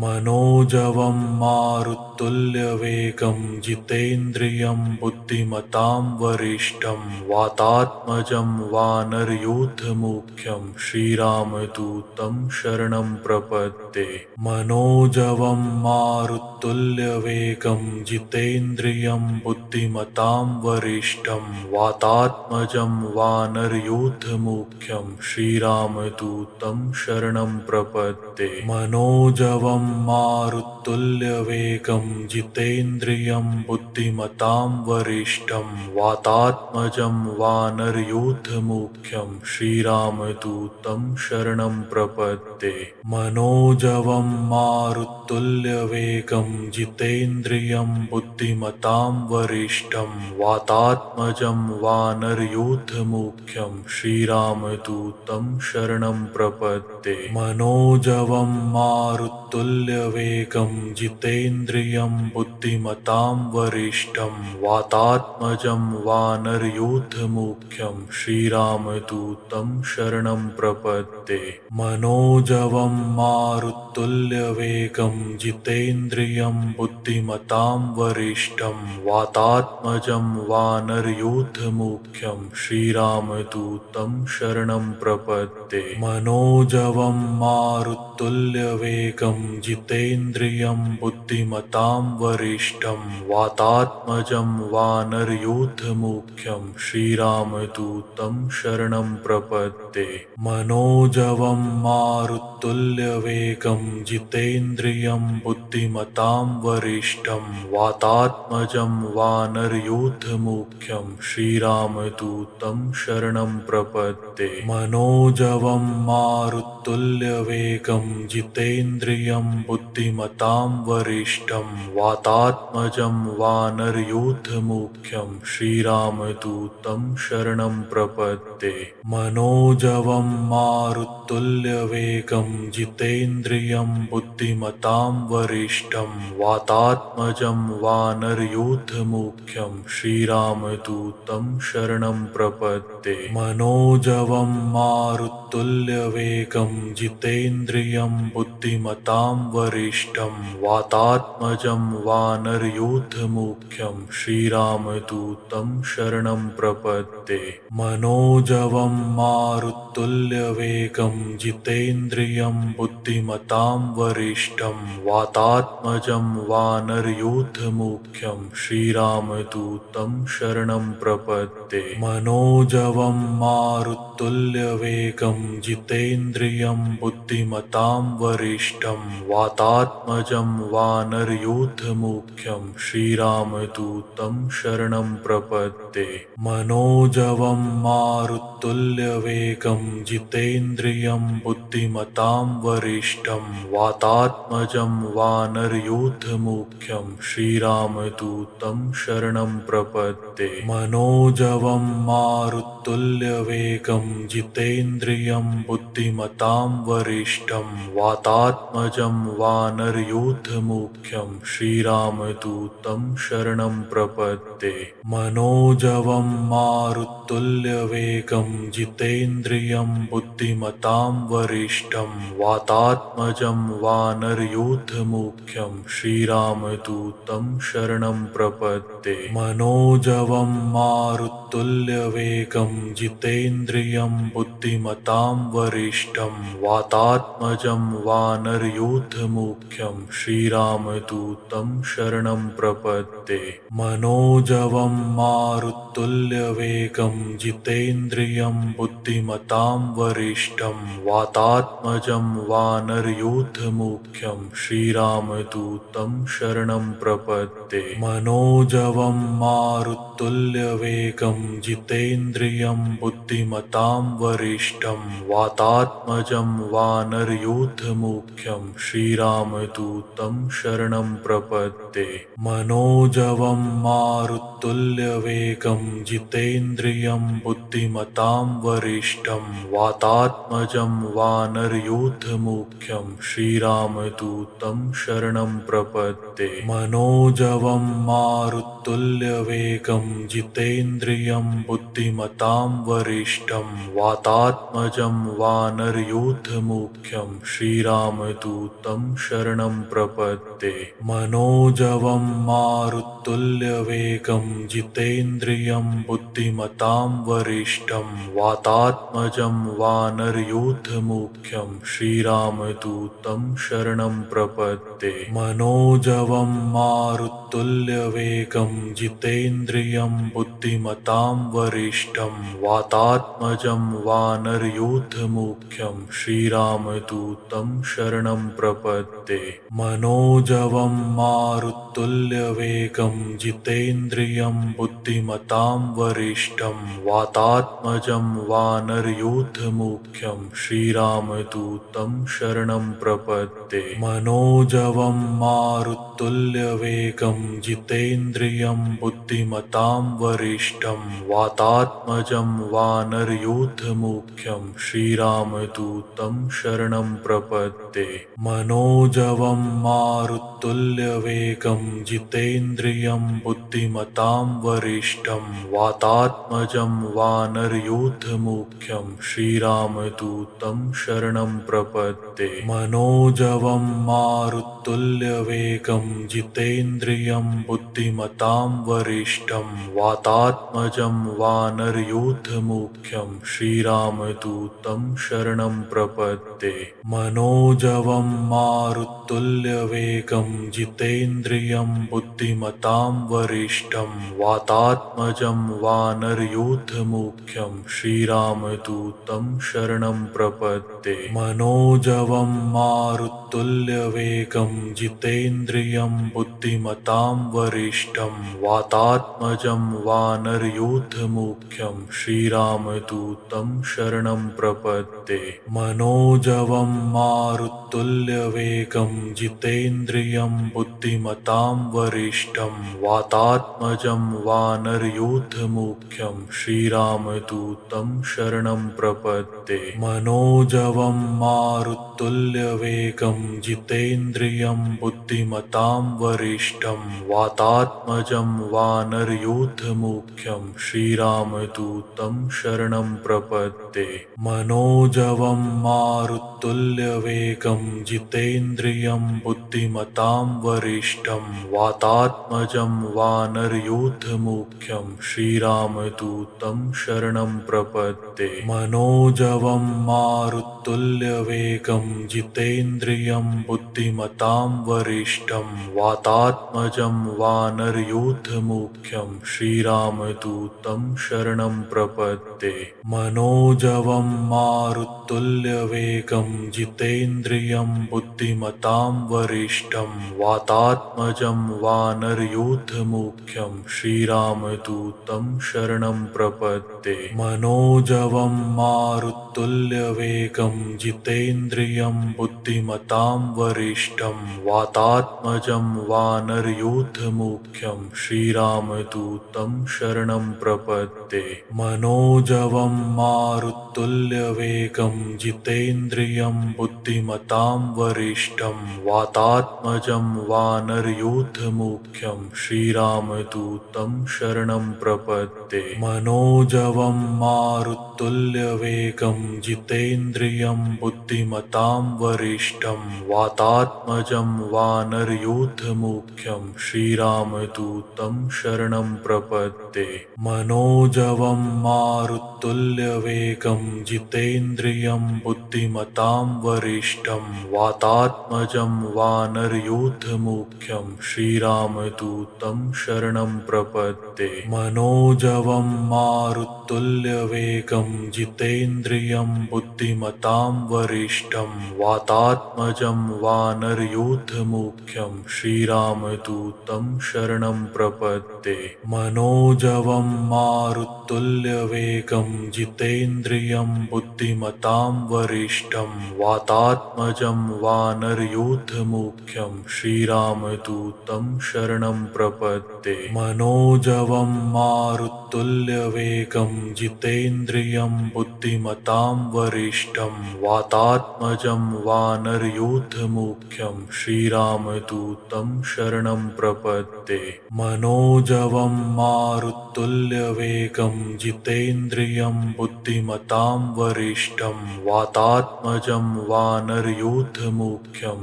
मनोजवं मारुतुल्यवेगं जितेन्द्रियं बुद्धिमतां वरिष्ठं वातात्मजं वानरयूथमुख्यं श्रीरामदूतं शरणं प्रपद्ये। मनोजवं मारुतुल्यवेगं जितेन्द्रियं बुद्धिमतां वरिष्ठं वातात्मजं वानरयूथमुख्यं श्रीरामदूतं शरणं प्रपद्ये। मनोजवं मारुतुल्यवेगं जितेन्द्रियं बुद्धिमतां वरिष्ठं वातात्मजं वानरयूथमुख्यं श्रीरामदूतं शरणं प्रपद्ये। मनोजवं मारुतुल्यवेगं जितेन्द्रियं बुद्धिमतां वरिष्ठं वातात्मजं वानरयूथमुख्यं श्रीरामदूतं शरणं प्रपद्ये। मनोजवं मारुतुल्यवेगं जितेन्द्रियं बुद्धिमतां वरिष्ठं वातात्मजं वानरयूथमुख्यं श्रीरामदूतं शरणं प्रपद्ये। मनोजवं मारुतुल्यवेगं जितेन्द्रियं बुद्धिमतां वरिष्ठं वातात्मजं वानरयूथमुख्यं श्रीरामदूतं शरणं प्रपद्ये। मनोजवं मारुतुल्यवेगं जितेन्द्रियं बुद्धिमतां वरिष्ठं वातात्मजं वानरयूथमुख्यं श्रीरामदूतं शरणं प्रपद्ये। मनोजवं मारुतुल्यवेगं जितेन्द्रियं बुद्धिमतां वरिष्ठं वातात्मजं वानरयूथमुख्यं श्रीरामदूतं शरणं प्रपद्ये। मनोजवं मारुतुल्यवेगं जितेन्द्रियं बुद्धिमतां वरिष्ठं वातात्मजं वानरयूथमुख्यं श्रीरामदूतं शरणं प्रपद्ये। मनोजवं मारुतुल्यवेगं जितेन्द्रियं बुद्धिमतां वरिष्ठं वातात्मजं वानरयूथमुख्यं श्रीरामदूतं शरणं प्रपद्ये। मनोजवं मारुतुल्यवेगं जितेन्द्रियं बुद्धिमतां वरिष्ठं वातात्मजं वानरयूथमुख्यं श्रीरामदूतं शरणं प्रपद्ये। मनोजवं मारुतुल्यवेगं जितेन्द्रियं बुद्धिमतां वरिष्ठं वातात्मजं वानरयूथमुख्यं श्रीरामदूतं शरणं प्रपद्ये। मनोजवं मारुतुल्यवेगं जितेन्द्रियं बुद्धिमतां वरिष्ठं वातात्मजं वानरयूथमुख्यं श्रीरामदूतं शरणं प्रपद्ये। मनोजवं मारुतुल्यवेगं जितेन्द्रियं बुद्धिमतां वरिष्ठं वातात्मजं वानरयूथमुख्यं श्रीरामदूतं शरणं प्रपद्ये। मनोजवं मारुतुल्यवेगं जितेन्द्रियं बुद्धिमतां वरिष्ठं वातात्मजं वानरयूथमुख्यं श्रीरामदूतं शरणं प्रपद्ये। मनोजवं मारुतुल्यवेगं जितेन्द्रियं बुद्धिमतां वरिष्ठं वातात्मजं वानरयूथमुख्यं श्रीरामदूतं शरणं प्रपद्ये। मनोजवं मारुतुल्यवेगं जितेन्द्रियं बुद्धिमतां वरिष्ठं वातात्मजं वानरयूथमुख्यं श्रीरामदूतं शरणं प्रपद्ये। मनोजवं मारुतुल्यवेगं जितेन्द्रियं बुद्धिमतां वरिष्ठं वातात्मजं वानरयूथमुख्यं श्रीरामदूतं शरणं प्रपद्ये। मनोजवं मारुतुल्यवेगं जितेन्द्रियं बुद्धिमतां वरिष्ठं वातात्मजं वानरयूथमुख्यं श्रीरामदूतं शरणं प्रपद्ये। मनोजवं मारुतुल्यवेगं जितेन्द्रियं बुद्धिमतां वरिष्ठं वातात्मजं वानरयूथमुख्यं श्रीरामदूतं शरणं प्रपद्ये मनोजवं मारुतुल्यवेगं जितेन्द्रियं बुद्धिमतां वरिष्ठं वातात्मजं वानरयूथमुख्यं श्रीरामदूतं शरणं प्रपद्ये मनोजवं मारुतुल्यवेगं जितेन्द्रियं बुद्धिमतां वरिष्ठं वातात्मजं वानरयूथमुख्यं श्रीरामदूतं शरणं प्रपद्ये मनोजवं मारुतुल्यवेगं जितेन्द्रियं बुद्धिमतां वरिष्ठं वातात्मजं वानरयूथमुख्यं श्रीरामदूतं शरणं प्रपद्ये मनोजवं मारुतुल्यवेगं जितेन्द्रियं बुद्धिमतां वरिष्ठं वातात्मजं वानरयूथमुख्यं श्रीरामदूतं शरणं प्रपद्ये मनोजवं मारुतुल्यवेगं जितेन्द्रियं बुद्धिमतां वरिष्ठं वातात्मजं वानरयूथमुख्यं श्रीरामदूतं शरणं प्रपद्ये मनोजवं मारुतुल्यवेगं जितेन्द्रियं बुद्धिमतां वरिष्ठं वातात्मजं वानरयूथमुख्यं श्रीरामदूतं शरणं प्रपद्ये मनोजवं मारुतुल्यवेगं जितेन्द्रियं बुद्धिमतां वरिष्ठं वातात्मजं वानरयूथमुख्यं श्रीरामदूतं शरणं प्रपद्ये मनोजवं मारुतुल्यवेगं जितेन्द्रियं बुद्धिमतां वरिष्ठं वातात्मजं वानरयूथमुख्यं श्रीरामदूतं शरणं प्रपद्ये मनोजवं मारुतुल्यवेगं जितेन्द्रियं बुद्धिमतां वरिष्ठं वातात्मजं वानरयूथमुख्यं श्रीरामदूतं शरणं प्रपद्ये मनोजवं मारुतुल्यवेगं जितेन्द्रियं बुद्धिमतां वरिष्ठं वातात्मजं वानरयूथमुख्यं श्रीरामदूतं शरणं प्रपद्ये मनोजवं मारुतुल्यवेगं जितेन्द्रियं बुद्धिमतां वरिष्ठं वातात्मजं वानरयूथमुख्यं श्रीरामदूतं शरणं प्रपद्ये मनोजवं मारुतुल्यवेगं जितेन्द्रियं बुद्धिमतां वरिष्ठं वातात्मजं वानरयूथमुख्यं श्रीरामदूतं शरणं प्रपद्ये मनोजवं मारुतुल्यवेगं जितेन्द्रियं बुद्धिमतां वरिष्ठं वातात्मजं वानरयूथमुख्यं श्रीरामदूतं शरणं प्रपद्ये मनोजवं मारुतुल्यवेगं जितेन्द्रियं बुद्धिमतां वरिष्ठं वातात्मजं वानरयूथमुख्यं श्रीरामदूतं शरणं प्रपद्ये मनोजवं मारुतुल्यवेगं जितेन्द्रियं बुद्धिमतां वरिष्ठं वातात्मजं वानरयूथमुख्यं श्रीरामदूतं शरणं प्रपद्ये मनोजवं मारुतुल्यवेगं जितेन्द्रियं बुद्धिमतां वरिष्ठं वातात्मजं वानरयूथमुख्यं श्रीरामदूतं शरणं प्रपद्ये मनोजवं मारुतुल्यवेगं जितेन्द्रियं बुद्धिमतां वरिष्ठं वातात्मजं वानरयूथमुख्यं श्रीरामदूतं शरणं प्रपद्ये मनोजवं मारुतुल्यवेगं जितेन्द्रियं बुद्धिमतां वरिष्ठं वातात्मजं वानरयूथमुख्यं श्रीरामदूतं शरणं प्रपद्ये मनोजवं मारुतुल्यवेगं जितेन्द्रियं बुद्धिमतां वरिष्ठं वातात्मजं वानरयूथमुख्यं श्रीरामदूतं शरणं प्रपद्ये मनोजवं मनोजवं मारुतुल्यवेगं जितेन्द्रियं बुद्धिमतां वरिष्ठं वातात्मजं वानरयूथमुख्यं श्रीरामदूतं शरणं प्रपद्ये मनोजवं मारुतुल्यवेगं जितेन्द्रियं बुद्धिमतां वरिष्ठं वातात्मजं वानरयूथमुख्यं श्रीरामदूतं शरणं प्रपद्ये मनोजवं मारुतुल्यवेगं जितेन्द्रियं बुद्धिमतां वरिष्ठं वातात्मजं वानरयूथमुख्यं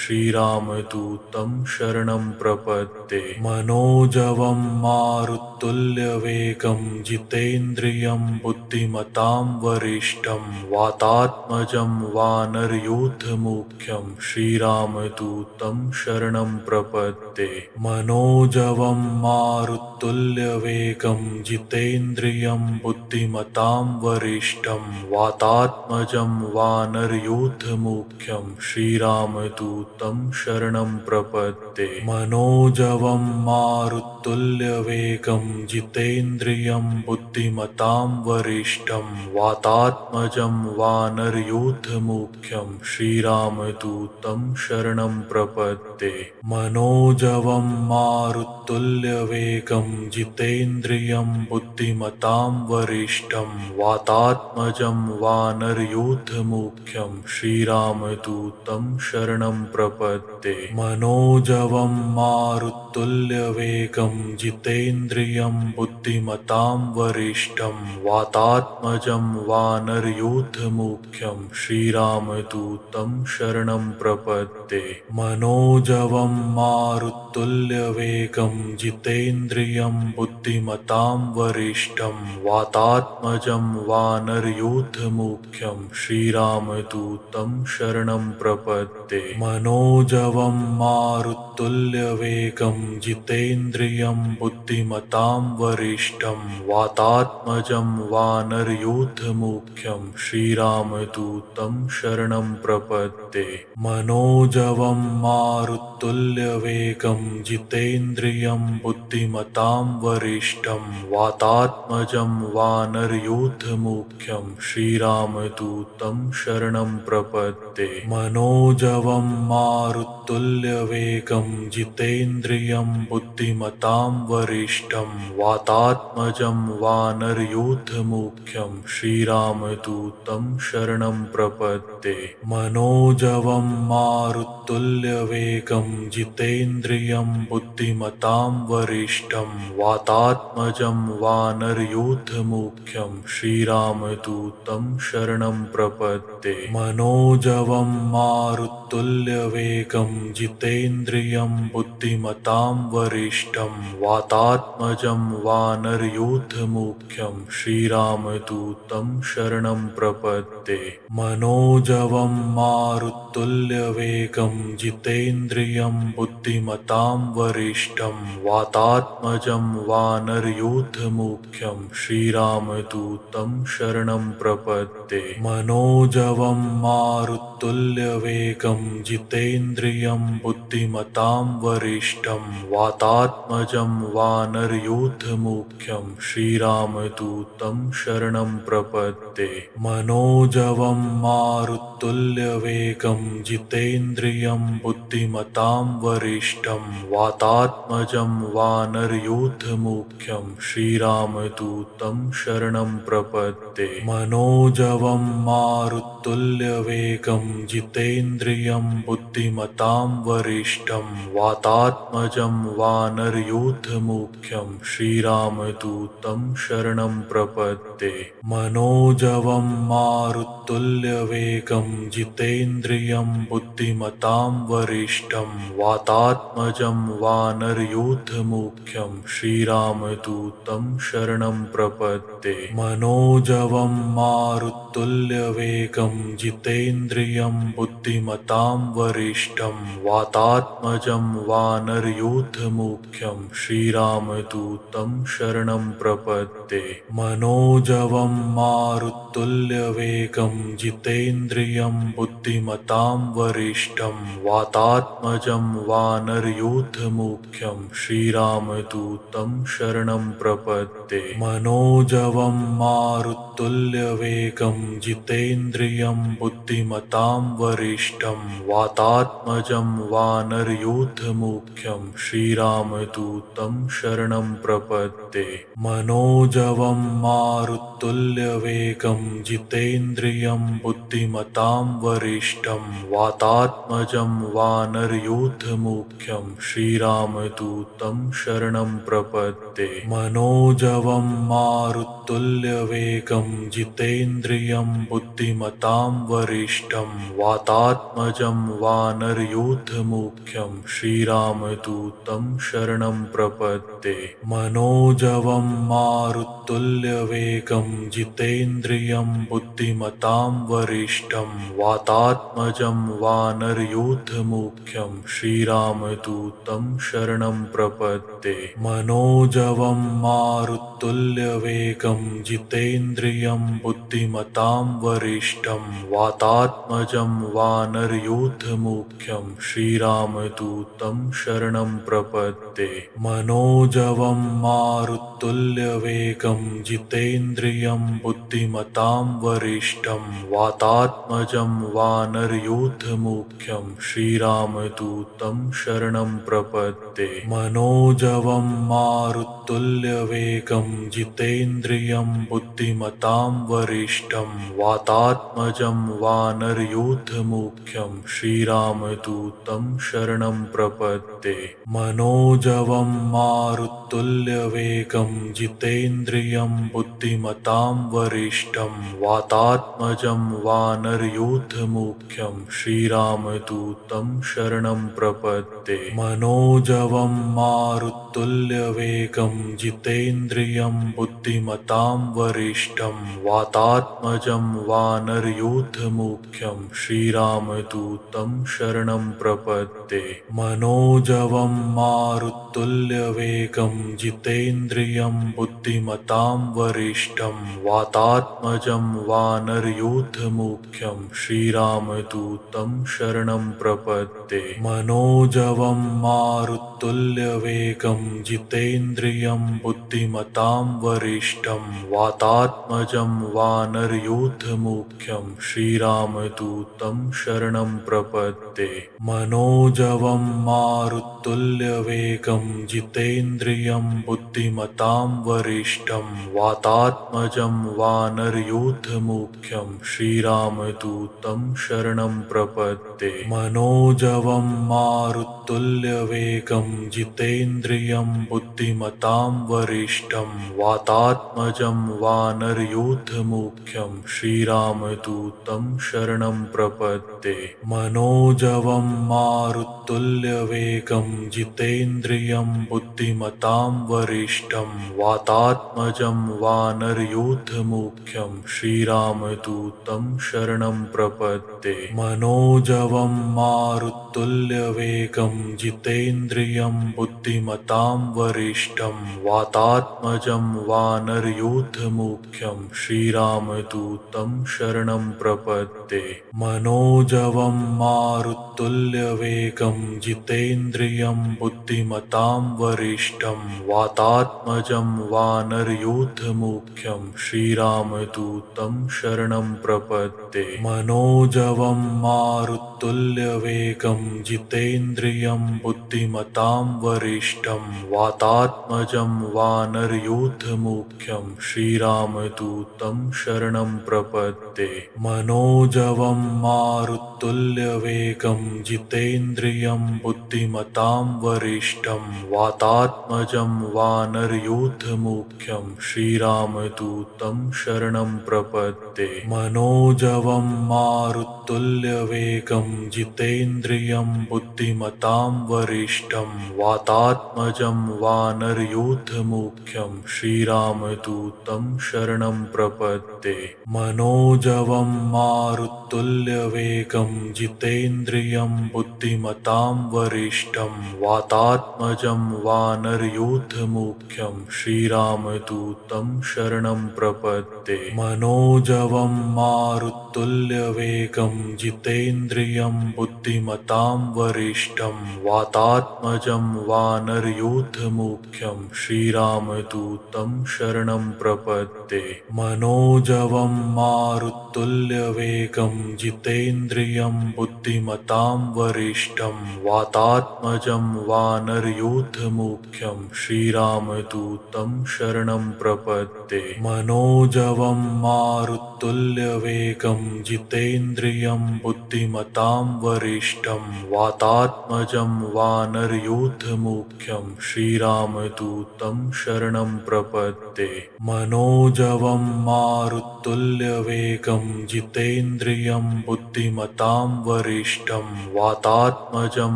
श्रीरामदूतं शरणं प्रपद्ये मनोजवं मारुतुल्यवेगं जितेन्द्रियं बुद्धिमतां वरिष्ठं वातात्मजं वानरयूथमुख्यं श्रीरामदूतं शरणं प्रपद्ये मनोजवं मारुतुल्यवेगं जितेन्द्रियं बुद्धिमतां वरिष्ठं वातात्मजं वानरयूथमुख्यं श्रीरामदूतं शरणं प्रपद्ये मनोजवं मारुतुल्यवेगं जितेन्द्रियं बुद्धिमतां वरिष्ठं वातात्मजं वानरयूथमुख्यं श्रीरामदूतं शरणं प्रपद्ये मनोजवं मारुतुल्यवेगं जितेन्द्रियं बुद्धिमतां वरिष्ठं वातात्मजं वानरयूथमुख्यं श्रीरामदूतं शरणं प्रपद्ये मनोजवं मारुतुल्यवेगं जितेन्द्रियं बुद्धिमतां वरिष्ठं वातात्मजं वानरयूथमुख्यं श्रीरामदूतं शरणं प्रपद्ये मनोजवं मारुतुल्यवेगं जितेन्द्रियं बुद्धिमतां वरिष्ठं वातात्मजं वानरयूथमुख्यं श्रीरामदूतं शरणं प्रपद्ये मनोजवं मारुतुल्यवेगं जितेन्द्रियं बुद्धिमतां वरिष्ठं वातात्मजं वानरयूथमुख्यं श्रीरामदूतं शरणं प्रपद्ये मनोजवं मारुतुल्यवेगं जितेन्द्रियं बुद्धिमतां वरिष्ठं वातात्मजं वानरयूथमुख्यं श्रीरामदूतं शरणं प्रपद्ये मनोजवं मारुतुल्यवेगं जितेन्द्रियं बुद्धिमतां वरिष्ठं वातात्मजं वानरयूथमुख्यं श्रीरामदूतं शरणं प्रपद्ये मनोजवं मारुतुल्यवेगं जितेन्द्रियं बुद्धिमतां वरिष्ठं वातात्मजं वानरयूथमुख्यं श्रीरामदूतं शरणं प्रपद्ये मनोजवं मारुतुल्यवेगं जितेन्द्रियं बुद्धिमतां वरिष्ठं वातात्मजं वानरयूथमुख्यं श्रीरामदूतं शरणं प्रपद्ये मनोजवं मारुतुल्यवेगं जितेन्द्रियं बुद्धिमतां वरिष्ठं वातात्मजं वानरयूथमुख्यं श्रीरामदूतं शरणं प्रपद्ये मनोजवं मारुतुल्यवेगं जितेन्द्रियं बुद्धिमतां वरिष्ठं वातात्मजं वानरयूथमुख्यं श्रीरामदूतं शरणं प्रपद्ये मनोजवं मारुतुल्यवेगं जितेन्द्रियं बुद्धिमतां वरिष्ठं वातात्मजं वानरयूथमुख्यं श्रीरामदूतं शरणं प्रपद्ये मनोजवं मारुतुल्यवेगं जितेन्द्रियं बुद्धिमतां वरिष्ठं वातात्मजं वानरयूथमुख्यं श्रीरामदूतं शरणं प्रपद्ये मनोजवं मारुतुल्यवेगं जितेन्द्रियं बुद्धिमतां वरिष्ठं वातात्मजं वानरयूथमुख्यं श्रीरामदूतं शरणं प्रपद्ये मनोजवं मारुतुल्यवेगं जितेन्द्रियं जितेन्द्रियं बुद्धिमतां वरिष्ठं वातात्मजं वानरयूथमुख्यं श्रीरामदूतं शरणं प्रपद्ये मनोजवं मारुतुल्यवेगं जितेन्द्रियं बुद्धिमतां वरिष्ठं वातात्मजं वानरयूथमुख्यं श्रीरामदूतं शरणं प्रपद्ये मनोजवं मारुतुल्यवेगं जितेन्द्रियं बुद्धिमतां वरिष्ठं वातात्मजं वानरयूथमुख्यं श्रीरामदूतं शरणं प्रपद्ये मनोजवं मारुतुल्यवेगं जितेन्द्रियं बुद्धिमतां वरिष्ठं वातात्मजं वानरयूथमुख्यं श्रीरामदूतं शरणं प्रपद्ये मनोजवं मारुतुल्यवेगं जितेन्द्रियं बुद्धिमतां वरिष्ठं वातात्मजं वानरयूथमुख्यं श्रीरामदूतं शरणं प्रपद्ये मनोजवं मारुतुल्यवेगं जितेन्द्रियं बुद्धिमतां वरिष्ठं वातात्मजं वानरयूथमुख्यं श्रीरामदूतं शरणं प्रपद्ये मनोजवं मारुतुल्यवेगं जितेन्द्रियं बुद्धिमतां वरिष्ठं वातात्मजं वानरयूथमुख्यं श्रीरामदूतं शरणं प्रपद्ये मनोजवं मारुतुल्यवेगं जितेन्द्रियं बुद्धिमतां वरिष्ठं वातात्मजं वानरयूथमुख्यं श्रीरामदूतं शरणं प्रपद्ये मनोजवं मारुतुल्यवेगं जितेन्द्रियं बुद्धिमतां वरिष्ठं वातात्मजं वानरयूथमुख्यं श्रीरामदूतं शरणं प्रपद्ये मनोजवं मारुतुल्यवेगं जितेन्द्रियं बुद्धिमतां वरिष्ठं वातात्मजं वानरयूथमुख्यं श्रीरामदूतं शरणं प्रपद्ये मनोजवं मारुतुल्यवेगं जितेन्द्रियं बुद्धिमतां वरिष्ठं वातात्मजं वानरयूथमुख्यं श्रीरामदूतं शरणं प्रपद्ये मनोजवं मारुतुल्यवेगं जितेन्द्रियं बुद्धिमतां वरिष्ठं वातात्मजं वानरयूथमुख्यं श्रीरामदूतं शरणं प्रपद्ये मनोजवं मारुतुल्यवेगं जितेन्द्रियं बुद्धिमतां वरिष्ठं वातात्मजं वानरयूथमुख्यं श्रीरामदूतं शरणं प्रपद्ये मनोजवं मारुतुल्यवेगं जितेन्द्रियं बुद्धिमतां वरिष्ठं वातात्मजं वानरयूथमुख्यं श्रीरामदूतं शरणं प्रपद्ये मनोजवं मारुतुल्यवेगं जितेन्द्रियं बुद्धिमतां वरिष्ठं वातात्मजं वानरयूथमुख्यं श्रीरामदूतं शरणं प्रपद्ये मनोजवं मारुतुल्यवेगं जितेन्द्रियं बुद्धिमतां वरिष्ठं वातात्मजं वानरयूथमुख्यं श्रीरामदूतं शरणं प्रपद्ये मनोजवं मारुतुल्यवेगं जितेन्द्रियं बुद्धिमतां वरिष्ठं वातात्मजं वानरयूथमुख्यं श्रीरामदूतं शरणं प्रपद्ये मनोजवं मारुतुल्यवेगं जितेन्द्रियं बुद्धिमतां वरिष्ठं वातात्मजं वानरयूथमुख्यं श्रीरामदूतं शरणं प्रपद्ये मनोजवं मारुतुल्यवेगं जितेन्द्रियं बुद्धिमतां वरिष्ठं वातात्मजं वानरयूथमुख्यं श्रीरामदूतं शरणं प्रपद्ये मनोजवं मारुतुल्यवेगं जितेन्द्रियं बुद्धिमतां वरिष्ठं वातात्मजं वानरयूथमुख्यं श्रीरामदूतं शरणं प्रपद्ये मनोजवं मनोजवं मारुतुल्यवेगं जितेन्द्रियं बुद्धिमतां वरिष्ठं वातात्मजं वानरयूथमुख्यं श्रीरामदूतं शरणं प्रपद्ये। मनोजवं मारुतुल्यवेगं जितेन्द्रियं बुद्धिमतां वरिष्ठं वातात्मजं वानरयूथमुख्यं श्रीरामदूतं शरणं प्रपद्ये। मनोजवं मारुतुल्यवेगं जितेन्द्रियं बुद्धिमतां वरिष्ठं वातात्मजं वानरयूथमुख्यं श्रीरामदूतं शरणं प्रपद्ये। मनोजवं मारुतुल्यवेगं जितेन्द्रियं बुद्धिमतां वरिष्ठं वातात्मजं वानरयूथमुख्यं श्रीरामदूतं शरणं प्रपद्ये। मनोजवं मारुतुल्यवेगं जितेन्द्रियं बुद्धिमतां वरिष्ठं वातात्मजं वानरयूथमुख्यं श्रीरामदूतं शरणं प्रपद्ये। मनोजवं मारुतुल्यवेगं जितेन्द्रियं बुद्धिमतां वरिष्ठं वातात्मजं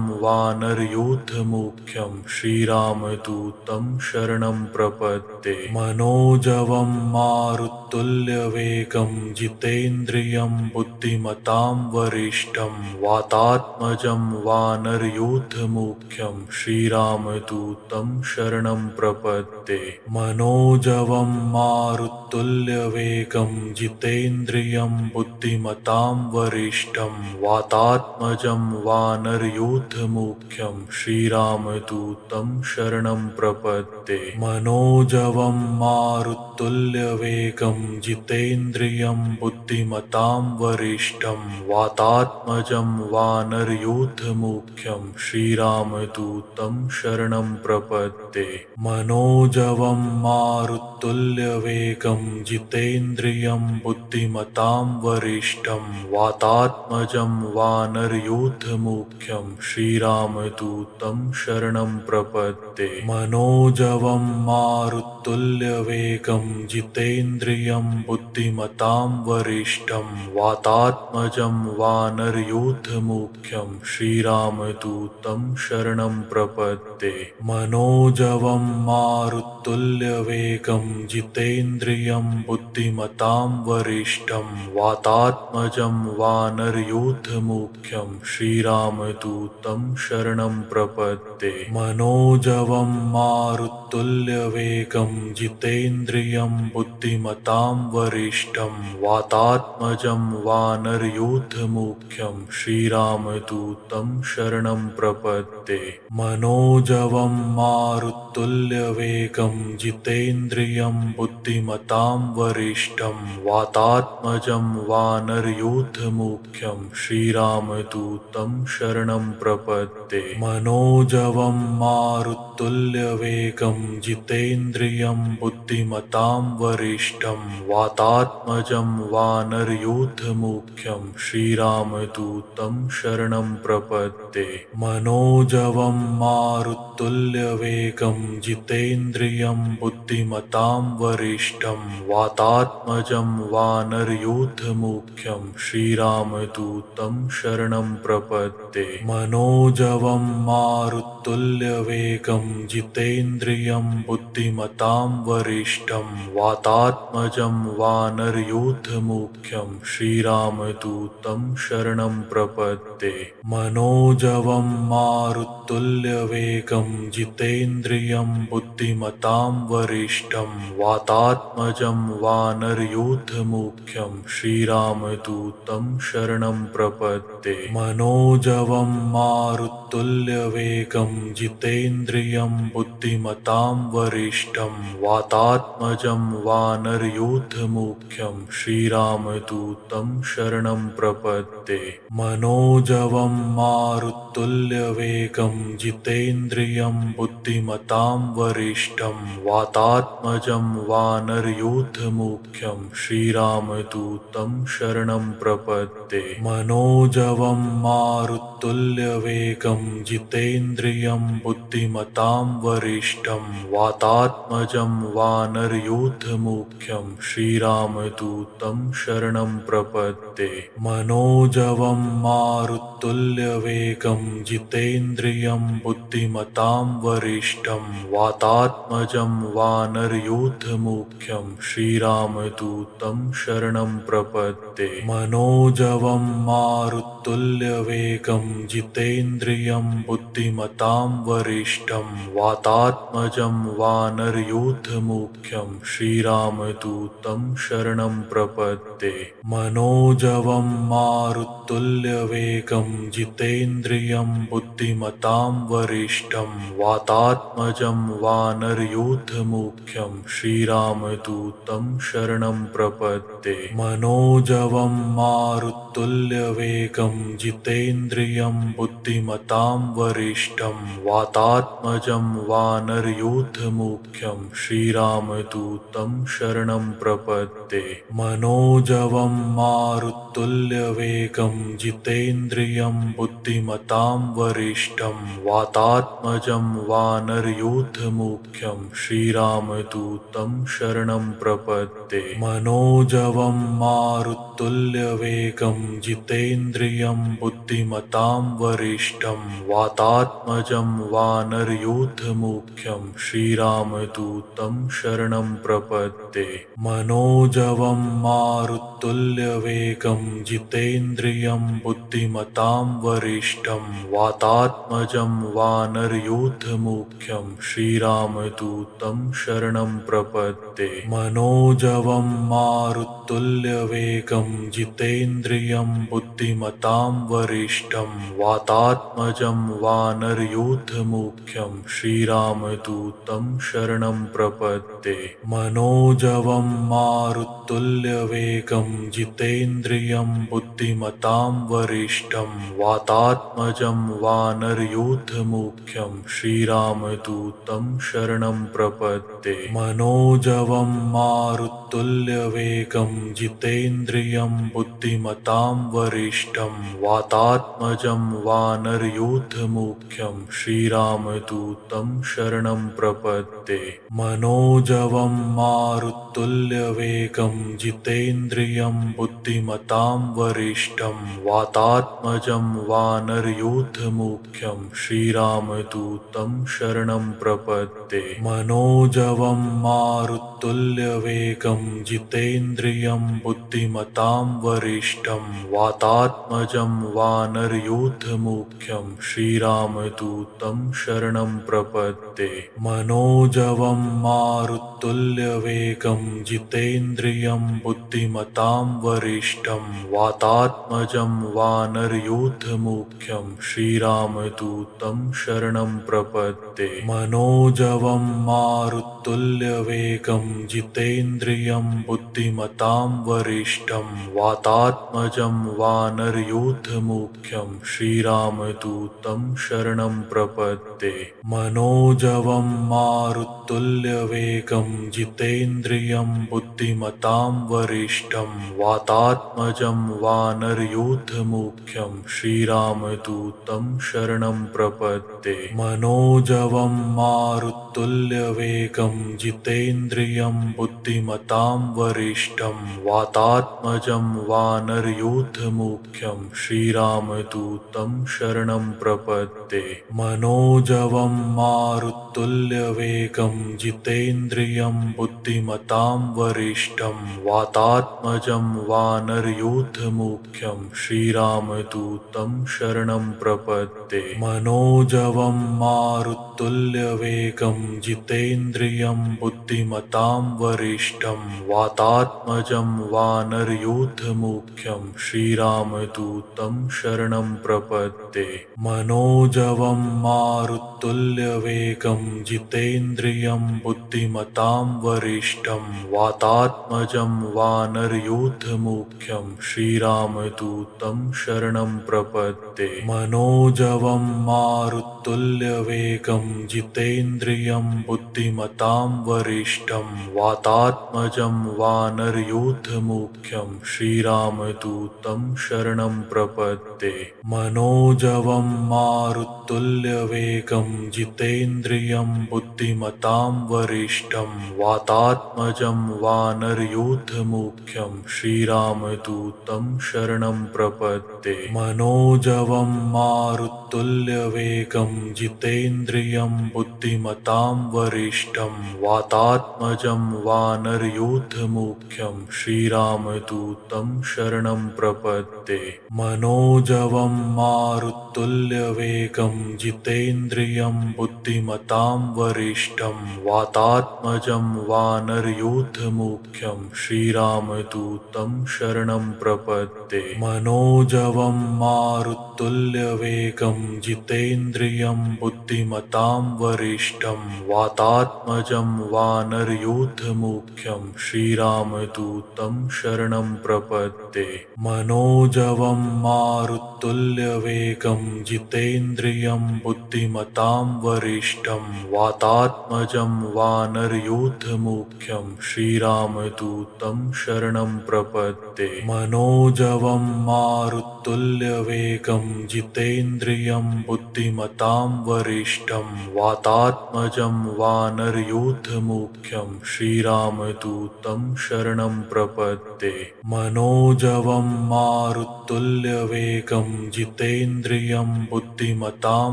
वानरयूथमुख्यं श्रीरामदूतं शरणं प्रपद्ये। मनोजवं मारुतुल्यवेगं जितेन्द्रियं बुद्धिमतां वरिष्ठं वातात्मजं वानरयूथमुख्यं श्रीरामदूतं शरणं प्रपद्ये। मनोजवं मारुतुल्यवेगं जितेन्द्रियं बुद्धिमतां वरिष्ठं वातात्मजं वानरयूथमुख्यं श्रीरामदूतं शरणं प्रपद्ये। मनोजवं मारुतुल्यवेगं जितेन्द्रियं बुद्धिमतां वरिष्ठं वातात्मजं वानरयूथमुख्यं श्रीरामदूतं शरणं प्रपद्ये। मनोजवं मारुतुल्यवेगं जितेन्द्रियं बुद्धिमतां वरिष्ठं वातात्मजं वानरयूथमुख्यं श्रीरामदूतं शरणं प्रपद्ये। मनोजवं मारुतुल्यवेगं जितेन्द्रियं बुद्धिमतां वरिष्ठं वातात्मजं वानरयूथमुख्यं श्रीरामदूतं शरणं प्रपद्ये। मनोजवं मारुतुल्यवेगं जितेन्द्रियं बुद्धिमतां वरिष्ठं वातात्मजं वानरयूथमुख्यं श्रीरामदूतं शरणं प्रपद्ये। मनोजवं मारुतुल्यवेगं जितेन्द्रियं बुद्धिमतां वरिष्ठं वातात्मजं वानरयूथमुख्यं श्रीरामदूतं शरणं प्रपद्ये। मनोजवं मारुतुल्यवेगं जितेन्द्रियं बुद्धिमतां वरिष्ठं वातात्मजं वानरयूथमुख्यं श्रीरामदूतं शरणं प्रपद्ये। मनोजवं मारुतुल्यवेगं जितेन्द्रियं बुद्धिमतां वरिष्ठं वातात्मजं वानरयूथमुख्यं श्रीरामदूतं शरणं प्रपद्ये। मनोजवं मारुतुल्यवेगं जितेन्द्रियं बुद्धिमतां वरिष्ठं वातात्मजं वानरयूथमुख्यं श्रीरामदूतं शरणं प्रपद्ये। मनोजवं मारुतुल्यवेगं जितेन्द्रियं बुद्धिमतां वरिष्ठं वातात्मजं वानरयूथमुख्यं श्रीरामदूतं शरणं प्रपद्ये। मनोजवं मारुतुल्यवेगं जितेन्द्रियं बुद्धिमतां वरिष्ठं वातात्मजं वानरयूथमुख्यं श्रीरामदूतं शरणं प्रपद्ये। मनोजवं मारुतुल्यवेगं जितेन्द्रियं बुद्धिमतां वरिष्ठं वातात्मजं वानरयूथमुख्यं श्रीरामदूतं शरणं प्रपद्ये। मनोजवं मारुतुल्यवेगं जितेन्द्रियं बुद्धिमतां वरिष्ठं वातात्मजं वानरयूथमुख्यं श्रीरामदूतं शरणं प्रपद्ये। मनोजवं मारुतुल्यवेगं जितेन्द्रियं बुद्धिमतां वरिष्ठं वातात्मजं वानरयूथमुख्यं श्रीरामदूतं शरणं प्रपद्ये। मनोजवं मारुतुल्यवेगं जितेन्द्रियं बुद्धिमतां वरिष्ठं वातात्मजं वानरयूथमुख्यं श्रीरामदूतं शरणं प्रपद्ये। मनोजवं मारुतुल्यवेगं जितेन्द्रियं बुद्धिमतां वरिष्ठं वातात्मजं वानरयूथमुख्यं श्रीरामदूतं शरणं प्रपद्ये। मनोजवं मारुतुल्यवेगं जितेन्द्रियं बुद्धिमतां वरिष्ठं वातात्मजं वानरयूथमुख्यं श्रीरामदूतं शरणं प्रपद्ये। मनोजवं मारुतुल्यवेगं जितेन्द्रियं बुद्धिमतां वरिष्ठं वातात्मजं वानरयूथमुख्यं श्रीरामदूतं शरणं प्रपद्ये। मनोजवं मारुतुल्यवेगं जितेन्द्रियं बुद्धिमतां वरिष्ठं वातात्मजं वानरयूथमुख्यं श्रीरामदूतं शरणं प्रपद्ये। मनोजवं मारुतुल्यवेगं जितेन्द्रियं बुद्धिमतां वरिष्ठं वातात्मजं वानरयूथमुख्यं श्रीरामदूतं शरणं प्रपद्ये। मनोजवं मारुतुल्यवेगं जितेन्द्रियं बुद्धिमतां वरिष्ठं वातात्मजं वानरयूथमुख्यं श्रीरामदूतं शरणं प्रपद्ये। मनोजवं मारुतुल्यवेगं जितेन्द्रियं बुद्धिमतां वरिष्ठं वातात्मजं वानरयूथमुख्यं श्रीरामदूतं शरणं प्रपद्ये। मनोजवं मारुतुल्यवेगं जितेन्द्रियं बुद्धिमतां वरिष्ठं वातात्मजं वानरयूथमुख्यं श्रीरामदूतं शरणं प्रपद्ये। मनोजवं मारुतुल्यवेगं जितेन्द्रियं बुद्धिमतां वरिष्ठं वातात्मजं वानरयूथमुख्यं श्रीरामदूतं शरणं प्रपद्ये। मनोजवं मारुतुल्यवेगं जितेन्द्रियं बुद्धिमतां वरिष्ठं वातात्मजं वानरयूथमुख्यं श्रीरामदूतं शरणं प्रपद्ये। मनोजवं मारुतुल्यवेगं जितेन्द्रियं बुद्धिमतां वरिष्ठं वातात्मजं वानरयूथमुख्यं श्रीरामदूतं शरणं प्रपद्ये। मनोजवं मारुतुल्यवेगं जितेन्द्रियं बुद्धिमतां वरिष्ठं वातात्मजं वानरयूथमुख्यं श्रीरामदूतं शरणं प्रपद्ये। मनोजवं मारुतुल्यवेगं जितेन्द्रियं बुद्धिमतां वरिष्ठं वातात्मजं वानरयूथमुख्यं श्रीरामदूतं शरणं प्रपद्ये। मनोजवं मारुतुल्यवेगं जितेन्द्रियं बुद्धिमतां वरिष्ठं वातात्मजं वानरयूथमुख्यं श्रीरामदूतं शरणं प्रपद्ये। मनोजवं मारुतुल्यवेगं जितेन्द्रियं बुद्धिमतां वरिष्ठं वातात्मजं वानरयूथमुख्यं श्रीरामदूतं शरणं प्रपद्ये। मनोजवं मारुतुल्यवेगं जितेन्द्रियं बुद्धिमतां वरिष्ठं वातात्मजं वानरयूथमुख्यं श्रीरामदूतं शरणं प्रपद्ये। मनोजवं मारुतुल्यवेगं जितेन्द्रियं बुद्धिमतां वरिष्ठं वातात्मजं वानरयूथमुख्यं श्रीरामदूतं शरणं प्रपद्ये। मनोजवं मारुतुल्यवेगं जितेन्द्रियं बुद्धिमतां वरिष्ठं वातात्मजं वानरयूथमुख्यं श्रीरामदूतं शरणं प्रपद्ये। मनोजवं मारुतुल्यवेगं मारुतुल्यवेगं जितेन्द्रियं बुद्धिमतां वरिष्ठं वातात्मजं वानरयूथमुख्यं श्रीरामदूतं शरणं प्रपद्ये मनोजवं मारुतुल्यवेगं जितेन्द्रियं बुद्धिमतां वरिष्ठं वातात्मजं वानरयूथमुख्यं श्रीरामदूतं शरणं प्रपद्ये मनोजवं मारुतुल्यवेगं जितेन्द्रियं बुद्धिमतां वरिष्ठं वातात्मजं वानरयूथमुख्यं श्रीरामदूतं शरणं प्रपद्ये मनोजवं मारुतुल्यवेगं जितेन्द्रियं बुद्धिमतां वरिष्ठं वातात्मजं वानरयूथमुख्यं श्रीरामदूतं शरणं प्रपद्ये मनोजवं मारुतुल्यवेगं जितेन्द्रियं बुद्धिमतां वरिष्ठं वातात्मजं वानरयूथमुख्यं श्रीरामदूतं शरणं प्रपद्ये मनोजवं मारुतुल्यवेगं जितेन्द्रियं बुद्धिमतां वरिष्ठं वातात्मजं वानरयूथमुख्यं श्रीरामदूतं शरणं प्रपद्ये मनोजवं मारुतुल्यवेगं जितेन्द्रियं बुद्धिमतां वरिष्ठं वातात्मजं वानरयूथमुख्यं श्रीरामदूतं शरणं प्रपद्ये मनोजवं मारुतुल्यवेगं जितेन्द्रियं बुद्धिमतां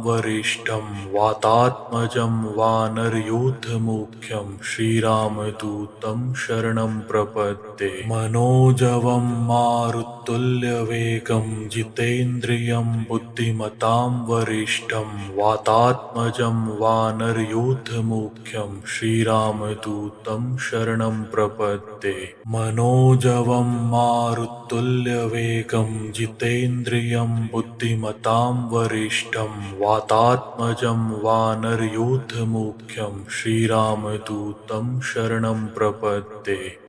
वरिष्ठं वातात्मजं वानरयूथमुख्यं श्रीरामदूतं शरणं प्रपद्ये मनोजवं मारुतुल्यवेगं जितेन्द्रियं बुद्धिमतां वरिष्ठं वातात्मजं वानरयूथमुख्यं श्रीरामदूतं शरणं प्रपद्ये मनोजवं मारुतुल्यवेगं जितेन्द्रियं बुद्धिमतां वरिष्ठं वातात्मजं वानरयूथमुख्यं श्रीरामदूतं शरणं प्रपद्ये